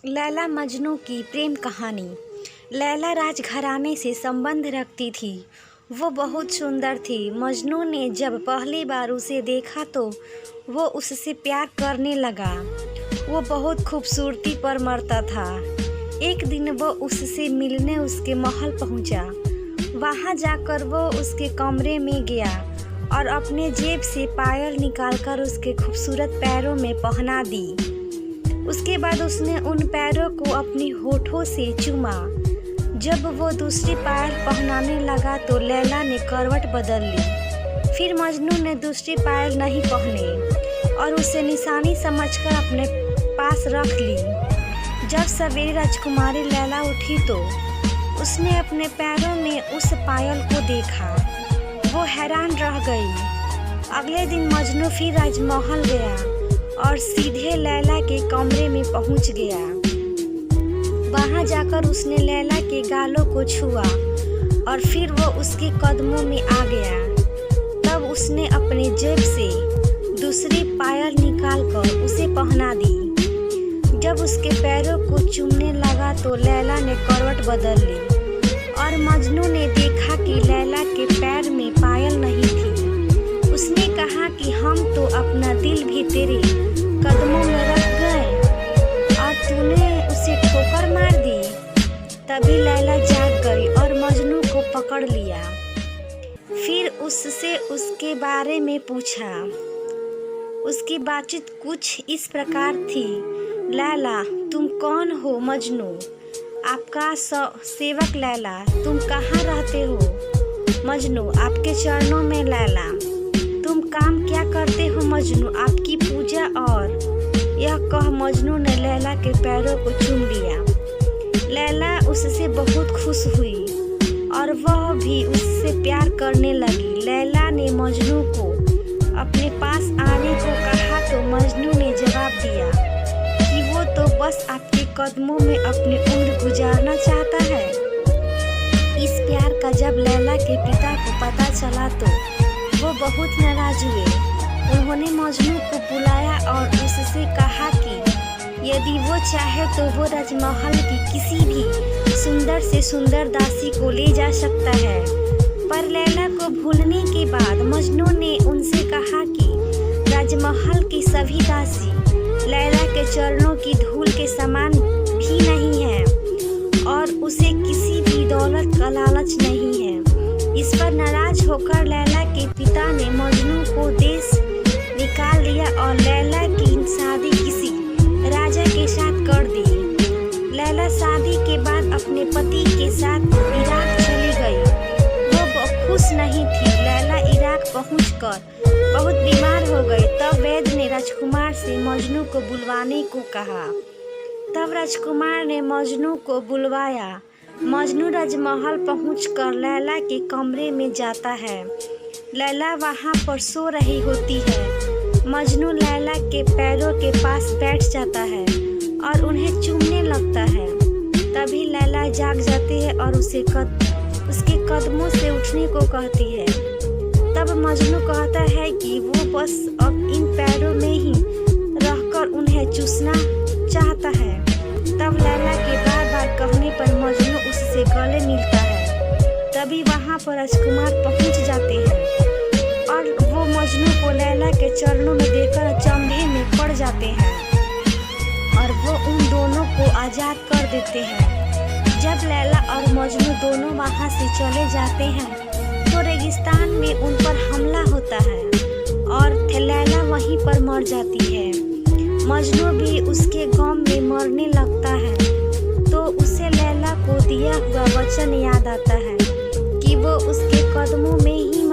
लैला मजनू की प्रेम कहानी। लैला राजघराने से संबंध रखती थी। वो बहुत सुंदर थी। मजनू ने जब पहली बार उसे देखा तो वो उससे प्यार करने लगा। वो बहुत खूबसूरती पर मरता था। एक दिन वो उससे मिलने उसके महल पहुंचा। वहां जाकर वो उसके कमरे में गया और अपने जेब से पायल निकालकर उसके खूबसूरत पैरों में पहना दी। उसके बाद उसने उन पैरों को अपनी होठों से चूमा। जब वो दूसरी पायल पहनाने लगा तो लैला ने करवट बदल ली। फिर मजनू ने दूसरी पायल नहीं पहने और उसे निशानी समझकर अपने पास रख ली। जब सवेरे राजकुमारी लैला उठी तो उसने अपने पैरों में उस पायल को देखा। वो हैरान रह गई। अगले दिन मजनू फिर राजमहल गया और सीधे लैला के कमरे में पहुंच गया। वहां जाकर उसने लैला के गालों को छुआ और फिर वो उसके कदमों में आ गया। तब उसने अपने जेब से दूसरी पायल निकालकर उसे पहना दी। जब उसके पैरों को चूमने लगा तो लैला ने करवट बदल ली और मजनू ने देखा कि लैला के पैर में पायल नहीं थी। उसने कहा कि हम तो अपना दिल भी तेरे कदमों में रख गए और तूने उसे ठोकर मार दी। तभी लैला जाग गई और मजनू को पकड़ लिया। फिर उससे उसके बारे में पूछा। उसकी बातचीत कुछ इस प्रकार थी। लैला, तुम कौन हो? मजनू, आपका सेवक लैला। तुम कहाँ रहते हो? मजनू, आपके चरणों में लैला। तुम काम क्या करते हो? मजनू, आपकी पूजा। और यह कह मजनू ने लैला के पैरों को चूम लिया। लैला उससे बहुत खुश हुई और वह भी उससे प्यार करने लगी। लैला ने मजनू को अपने पास आने को कहा तो मजनू ने जवाब दिया कि वो तो बस आपके कदमों में अपनी उम्र गुजारना चाहता है। इस प्यार का जब लैला के पिता को पता चला तो वो बहुत नाराज हुए। उन्होंने मजनू को बुलाया और उससे कहा कि यदि वो चाहे तो वो राजमहल की किसी भी सुंदर से सुंदर दासी को ले जा सकता है। पर लैला को भूलने के बाद मजनू ने उनसे कहा कि राजमहल की सभी दासी लैला के चरणों की धूल के समान भी नहीं है और उसे किसी भी दौलत का लालच नहीं है। इस पर नाराज होकर लैला के पिता ने मजनू को देश निकाल दिया और लैला की शादी किसी राजा के साथ कर दी। लैला शादी के बाद अपने पति के साथ इराक चली गई। वो खुश नहीं थी। लैला इराक पहुंचकर बहुत बीमार हो गई। तब वैद्य ने राजकुमार से मजनू को बुलवाने को कहा। तब राजकुमार ने मजनू को बुलवाया। मजनू राजमहल पहुंचकर लैला के कमरे में जाता है। लैला वहां पर सो रही होती है। मजनू लैला के पैरों के पास बैठ जाता है और उन्हें चूमने लगता है। तभी लैला जाग जाती है और उसके कदमों से उठने को कहती है। तब मजनू कहता है कि वो बस अब इन पैरों में ही रहकर उन्हें चूसना चाहता है। तब लैला के बार बार कहने पर मजनू उससे गले मिलता है। तभी वहां पर राजकुमार पहुंच जाते हैं और वो मजनू को लैला के चरणों में देखकर अचंभे में पड़ जाते हैं और वो उन दोनों को आजाद कर देते हैं। जब लैला और मजनू दोनों वहां से चले जाते हैं तो रेगिस्तान में उन पर हमला होता है और लैला वहीं पर मर जाती है। मजनू भी उसके गम में मरने लगता है तो उसे लैला को दिया हुआ वचन याद आता है कि वो उसके कदमों में ही